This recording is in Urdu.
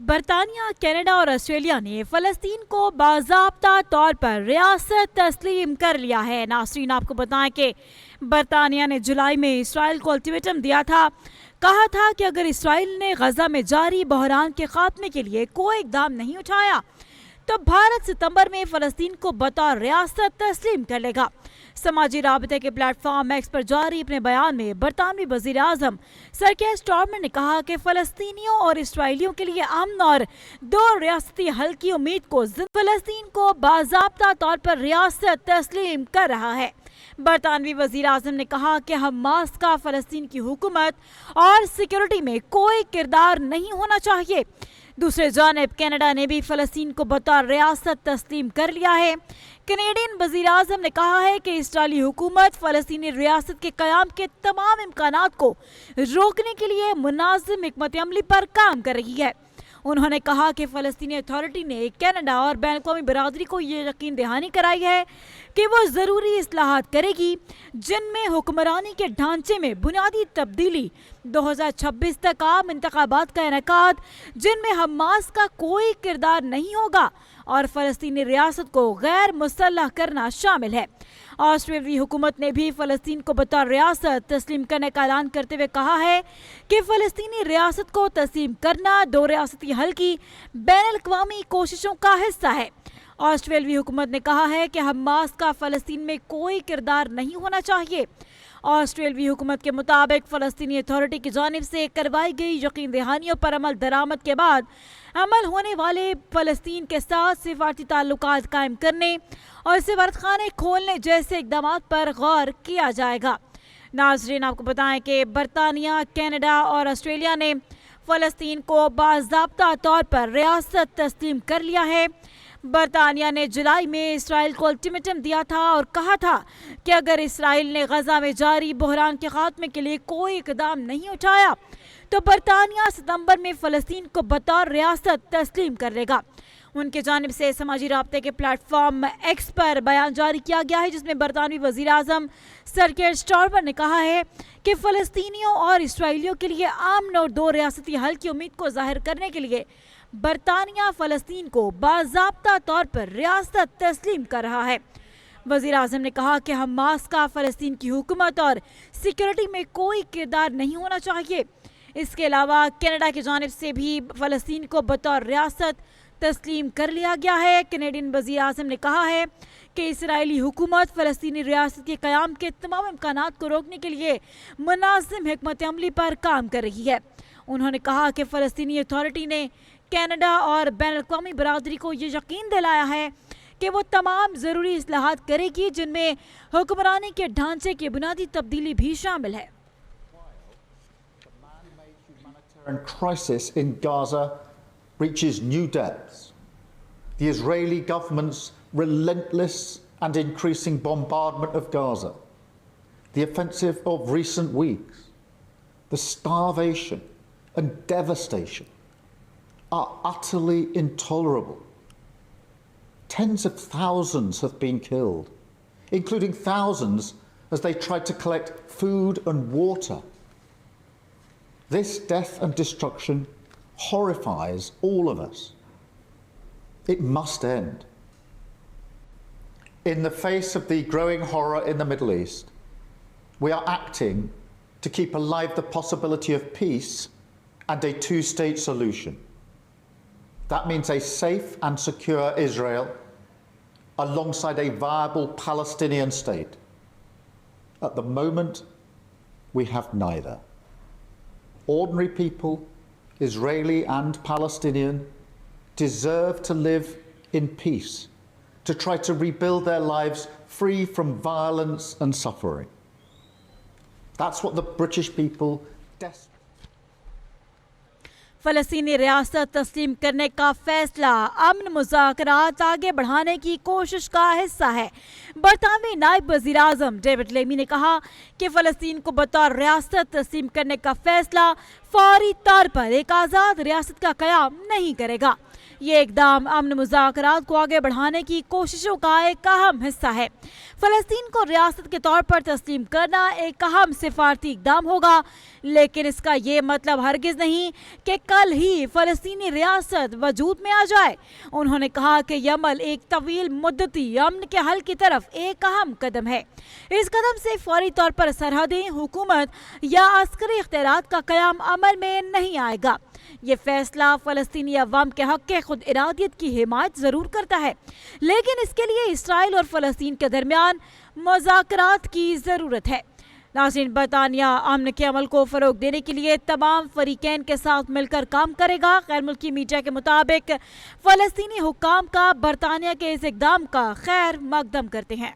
برطانیہ، کینیڈا اور آسٹریلیا نے فلسطین کو باضابطہ طور پر ریاست تسلیم کر لیا ہے۔ ناظرین، آپ کو بتائیں کہ برطانیہ نے جولائی میں اسرائیل کو الٹیمیٹم دیا تھا، کہا تھا کہ اگر اسرائیل نے غزہ میں جاری بحران کے خاتمے کے لیے کوئی اقدام نہیں اٹھایا تو بھارت ستمبر میں فلسطین کو بطور ریاست تسلیم کر لے گا۔ سماجی رابطے کے پلیٹ فارم ایکس پر جاری اپنے بیان میں برطانوی وزیر اعظم سر کیئر سٹارمر نے کہا کہ فلسطینیوں اور اسرائیلیوں کے لیے امن اور دو ریاستی حل کی امید کو فلسطین کو باضابطہ طور پر ریاست تسلیم کر رہا ہے۔ برطانوی وزیر اعظم نے کہا کہ حماس کا فلسطین کی حکومت اور سیکورٹی میں کوئی کردار نہیں ہونا چاہیے۔ دوسرے جانب کینیڈا نے بھی فلسطین کو بطور ریاست تسلیم کر لیا ہے۔ کینیڈین وزیر اعظم نے کہا ہے کہ اسرائیلی حکومت فلسطینی ریاست کے قیام کے تمام امکانات کو روکنے کے لیے منظم حکمت عملی پر کام کر رہی ہے۔ انہوں نے کہا کہ فلسطینی اتھارٹی نے کینیڈا اور بین الاقوامی برادری کو یہ یقین دہانی کرائی ہے کہ وہ ضروری اصلاحات کرے گی جن میں حکمرانی کے ڈھانچے میں بنیادی تبدیلی، 2026 تک عام انتخابات کا انعقاد جن میں حماس کا کوئی کردار نہیں ہوگا اور فلسطینی ریاست کو غیر مسلح کرنا شامل ہے۔ آسٹریلوی حکومت نے بھی فلسطین کو بطور ریاست تسلیم کرنے کا اعلان کرتے ہوئے کہا ہے کہ فلسطینی ریاست کو تسلیم کرنا دو ریاستی حل کی بین الاقوامی کوششوں کا حصہ ہے۔ آسٹریلوی حکومت نے کہا ہے کہ حماس کا فلسطین میں کوئی کردار نہیں ہونا چاہیے۔ آسٹریلوی حکومت کے مطابق فلسطینی اتھارٹی کی جانب سے کروائی گئی یقین دہانیوں پر عمل درآمد کے بعد عمل ہونے والے فلسطین کے ساتھ سفارتی تعلقات قائم کرنے اور سفارتخانے کھولنے جیسے اقدامات پر غور کیا جائے گا۔ ناظرین، آپ کو بتائیں کہ برطانیہ، کینیڈا اور آسٹریلیا نے فلسطین کو باضابطہ طور پر ریاست تسلیم کر لیا ہے۔ برطانیہ نے جولائی میں اسرائیل کو الٹیمیٹم دیا تھا اور کہا تھا کہ اگر اسرائیل نے غزہ میں جاری بحران کے خاتمے کے لیے کوئی اقدام نہیں اٹھایا تو برطانیہ ستمبر میں فلسطین کو بطور ریاست تسلیم کر لے گا۔ ان کی جانب سے سماجی رابطے کے پلیٹ فارم ایکس پر بیان جاری کیا گیا ہے جس میں برطانوی وزیر اعظم سر کیئر سٹارمر نے کہا ہے کہ فلسطینیوں اور اسرائیلیوں کے لیے امن اور دو ریاستی حل کی امید کو ظاہر کرنے کے لیے برطانیہ فلسطین کو باضابطہ طور پر ریاست تسلیم کر رہا ہے۔ وزیر اعظم نے کہا کہ حماس کا فلسطین کی حکومت اور سیکورٹی میں کوئی کردار نہیں ہونا چاہیے۔ اس کے علاوہ کینیڈا کی جانب سے بھی فلسطین کو بطور ریاست تسلیم کر لیا گیا ہے۔ کینیڈین وزیر اعظم نے کہا ہے کہ اسرائیلی حکومت فلسطینی ریاست کے قیام کے تمام امکانات کو روکنے کے لیے منظم حکمت عملی پر کام کر رہی ہے۔ انہوں نے کہا کہ فلسطینی اتھارٹی نے کینیڈا اور بین الاقوامی برادری کو یہ یقین دلایا ہے کہ وہ تمام ضروری اصلاحات کرے گی جن میں حکمرانی کے ڈھانچے کی بنیادی تبدیلی بھی شامل ہے۔ And crisis in Gaza reaches new depths. The Israeli government's relentless and increasing bombardment of Gaza, the offensive of recent weeks, the starvation and devastation are utterly intolerable. Tens of thousands have been killed, including thousands as they tried to collect food and water. This death and destruction horrifies all of us. It must end. In the face of the growing horror in the Middle East, we are acting to keep alive the possibility of peace and a two-state solution. That means a safe and secure Israel alongside a viable Palestinian state. At the moment, we have neither. Ordinary people, Israeli and Palestinian, deserve to live in peace, to try to rebuild their lives free from violence and suffering. That's what the British people desperately. فلسطینی ریاست تسلیم کرنے کا فیصلہ امن مذاکرات آگے بڑھانے کی کوشش کا حصہ ہے۔ برطانوی نائب وزیر اعظم ڈیوڈ لیمی نے کہا کہ فلسطین کو بطور ریاست تسلیم کرنے کا فیصلہ فوری طور پر ایک آزاد ریاست کا قیام نہیں کرے گا۔ یہ اقدام امن مذاکرات کو آگے بڑھانے کی کوششوں کا ایک اہم حصہ ہے۔ فلسطین کو ریاست کے طور پر تسلیم کرنا ایک اہم سفارتی اقدام ہوگا، لیکن اس کا یہ مطلب ہرگز نہیں کہ کل ہی فلسطینی ریاست وجود میں آ جائے۔ انہوں نے کہا کہ یہ عمل ایک طویل مدتی امن کے حل کی طرف ایک اہم قدم ہے۔ اس قدم سے فوری طور پر سرحدیں، حکومت یا عسکری اختیارات کا قیام عمل میں نہیں آئے گا۔ یہ فیصلہ فلسطینی عوام کے حق کے خود ارادیت کی حمایت ضرور کرتا ہے، لیکن اس کے لیے اسرائیل اور فلسطین کے درمیان مذاکرات کی ضرورت ہے۔ ناظرین، برطانیہ امن کے عمل کو فروغ دینے کے لیے تمام فریقین کے ساتھ مل کر کام کرے گا۔ غیر ملکی میڈیا کے مطابق فلسطینی حکام کا برطانیہ کے اس اقدام کا خیر مقدم کرتے ہیں۔